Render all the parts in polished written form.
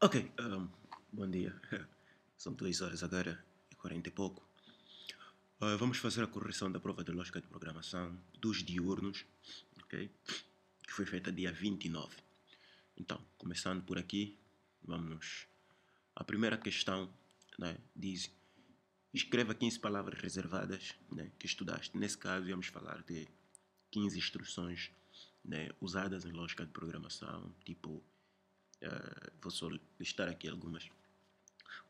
Ok, bom dia. São 2 horas agora e 40 e pouco. Vamos fazer a correção da prova de lógica de programação dos diurnos, ok? Que foi feita dia 29. Então, começando por aqui, vamos. A primeira questão, né, diz: escreva 15 palavras reservadas, né, que estudaste. Nesse caso, vamos falar de 15 instruções, né, usadas em lógica de programação, tipo, vou só listar aqui algumas: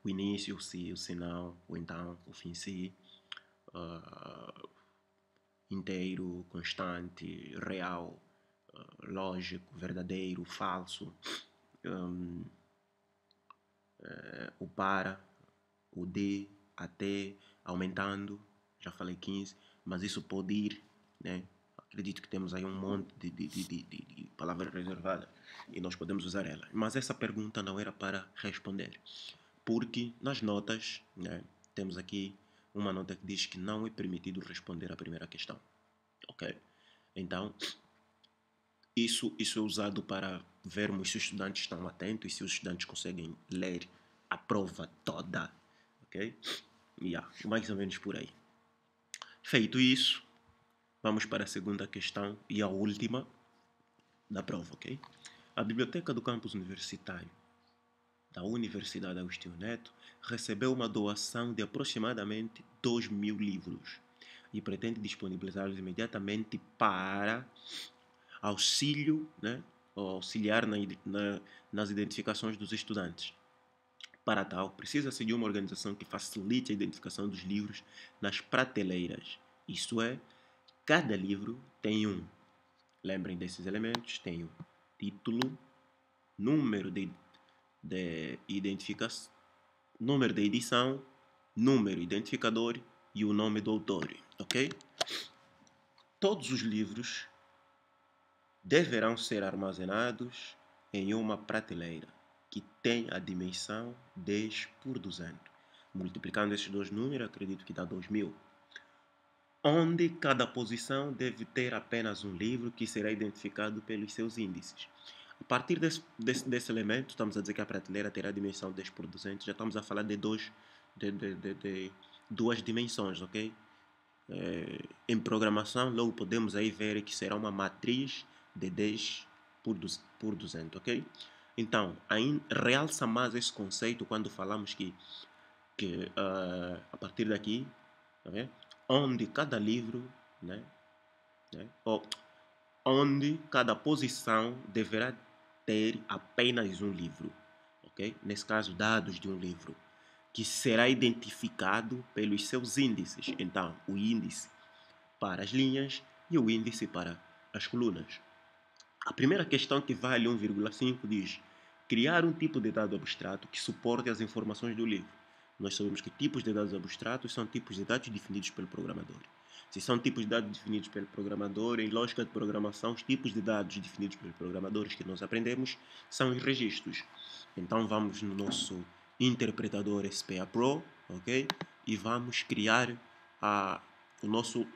o início, o se, o sinal, o então, o fim se, uh, inteiro, constante, real, lógico, verdadeiro, falso, um, o para, o de, até, aumentando, já falei 15, mas isso pode ir, né? Acredito que temos aí um monte de palavras reservadas e nós podemos usar elas. Mas essa pergunta não era para responder, porque nas notas, né, temos aqui uma nota que diz que não é permitido responder à primeira questão. Ok? Então, isso é usado para vermos se os estudantes estão atentos e se os estudantes conseguem ler a prova toda. Ok? Mais ou menos por aí. Feito isso, vamos para a segunda questão e a última da prova, ok? A biblioteca do campus universitário da Universidade Agostinho Neto recebeu uma doação de aproximadamente 2.000 livros e pretende disponibilizá-los imediatamente para auxílio, né, auxiliar nas identificações dos estudantes. Para tal, precisa-se de uma organização que facilite a identificação dos livros nas prateleiras. Isto é, cada livro tem lembrem desses elementos, tem o título, número de identificação, número de edição, número identificador e o nome do autor, ok? Todos os livros deverão ser armazenados em uma prateleira que tem a dimensão 10 por 200. Multiplicando esses dois números, acredito que dá 2.000. Onde cada posição deve ter apenas um livro que será identificado pelos seus índices. A partir desse elemento, estamos a dizer que a prateleira terá a dimensão 10 por 200, já estamos a falar de duas dimensões, ok? Em programação, logo podemos aí ver que será uma matriz de 10 por 200, ok? Então, realça mais esse conceito quando falamos que a partir daqui, tá vendo? Onde cada livro, né, ou onde cada posição deverá ter apenas um livro, ok? Nesse caso, dados de um livro, que será identificado pelos seus índices. Então, o índice para as linhas e o índice para as colunas. A primeira questão, que vale 1,5, diz: criar um tipo de dado abstrato que suporte as informações do livro. Nós sabemos que tipos de dados abstratos são tipos de dados definidos pelo programador. Se são tipos de dados definidos pelo programador, em lógica de programação, os tipos de dados definidos pelos programadores que nós aprendemos são os registros. Então vamos no nosso interpretador SPA Pro, ok? E vamos criar a, o nosso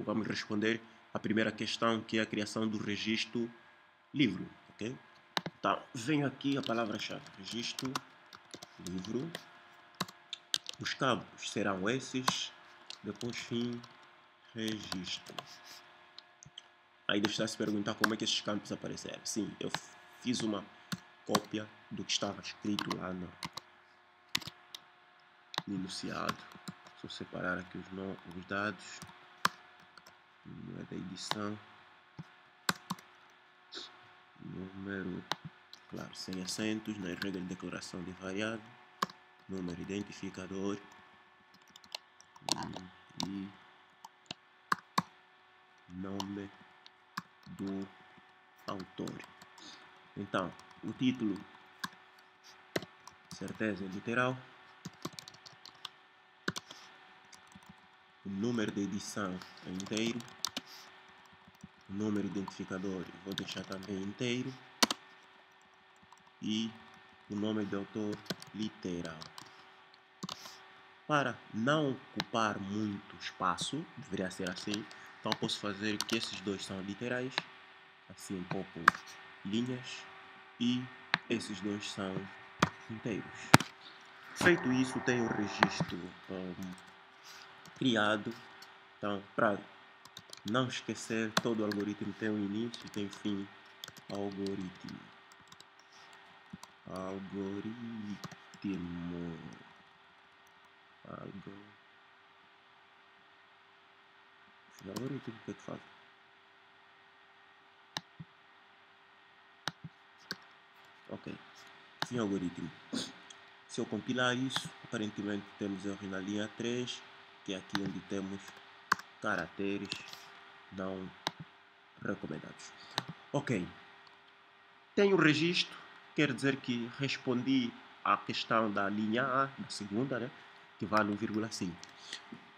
vamos responder a primeira questão, que é a criação do registro livro, ok? Então, venho aqui a palavra-chave: registro livro. Os campos serão esses, depois fim, registro. Aí deve estar se perguntar como é que esses campos apareceram. Sim, eu fiz uma cópia do que estava escrito lá no enunciado. Só separar aqui os dados, não é da edição, número, claro, sem acentos, na regra de declaração de variável, número identificador e nome do autor. Então, o título, certeza literal, o número de edição é inteiro, o número identificador vou deixar também inteiro e o nome do autor literal. Para não ocupar muito espaço, deveria ser assim, então posso fazer que esses dois são literais, assim pouco linhas, e esses dois são inteiros. Feito isso, tenho o registro criado. Então, para não esquecer, todo algoritmo tem um início e tem fim. Algoritmo. Algoritmo, o que é que faz? Ok, fim algoritmo. Se eu compilar isso, aparentemente temos erros na linha 3, que é aqui onde temos caracteres não recomendados. Ok, tenho o registro, quer dizer que respondi à questão da linha A, da segunda, né, que vale 1,5.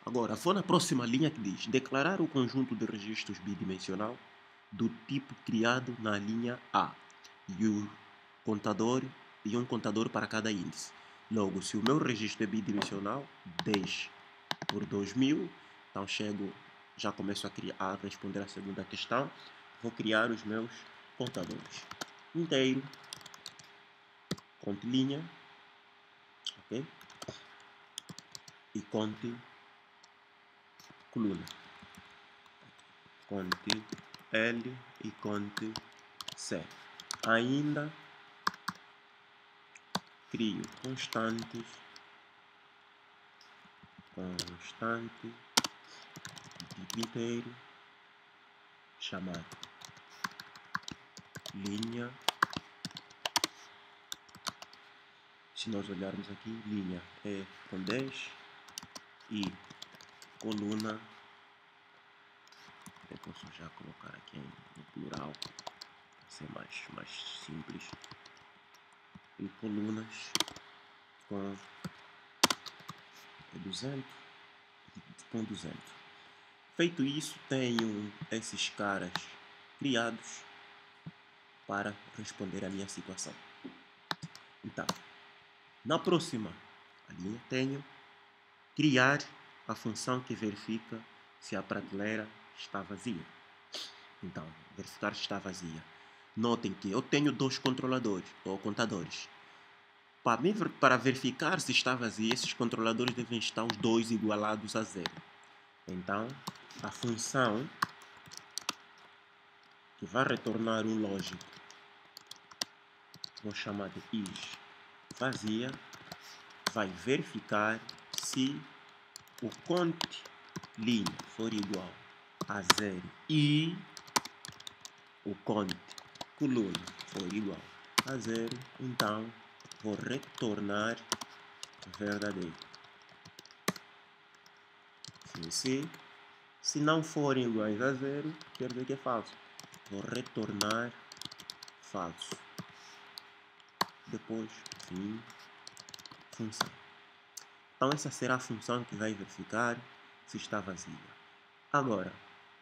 Agora, vou na próxima linha que diz declarar o conjunto de registros bidimensional do tipo criado na linha A e um contador para cada índice. Logo, se o meu registro é bidimensional, 10 por 2000, então já começo a responder a segunda questão. Vou criar os meus contadores. Inteiro, conte linha, ok? E conte coluna. Conte L e conte C. Ainda crio constante tipo inteiro, chamado linha. Se nós olharmos aqui, linha é com 10 e coluna, eu posso já colocar aqui no plural para ser mais simples, e colunas com 200. Feito isso, tenho esses caras criados para responder à minha situação. Então, na próxima linha tenho criar a função que verifica se a prateleira está vazia. Então, verificar se está vazia. Notem que eu tenho dois controladores ou contadores. Para verificar se está vazia, esses controladores devem estar os dois igualados a 0. Então, a função que vai retornar um lógico, vou chamar de is vazia, vai verificar se o conte linha for igual a 0 e o conte coluna for igual a 0, então vou retornar verdadeiro. Se não forem iguais a 0, quer dizer que é falso. Vou retornar falso. Depois, fim, função. Então essa será a função que vai verificar se está vazia. Agora,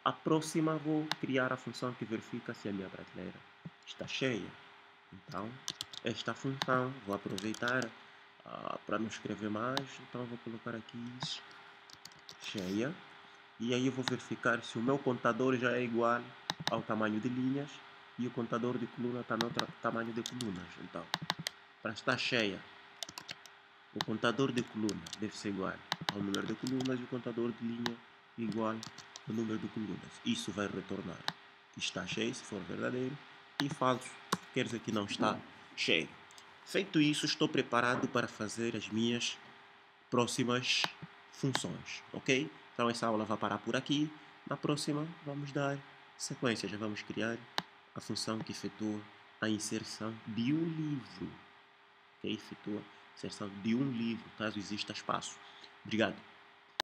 a próxima vou criar a função que verifica se a minha prateleira está cheia. Então, esta função vou aproveitar para não escrever mais, então vou colocar aqui cheia. E aí eu vou verificar se o meu contador já é igual ao tamanho de linhas e o contador de coluna está no tamanho de colunas. Então, para estar cheia, o contador de coluna deve ser igual ao número de colunas e o contador de linha igual ao número de colunas. Isso vai retornar que está cheio, se for verdadeiro, e falso, quer dizer que não está cheio. Feito isso, estou preparado para fazer as minhas próximas funções, ok? Então essa aula vai parar por aqui. Na próxima vamos dar sequência, já vamos criar a função que efetua a inserção de um livro. Ok? Efetua a inserção de um livro, caso exista espaço. Obrigado.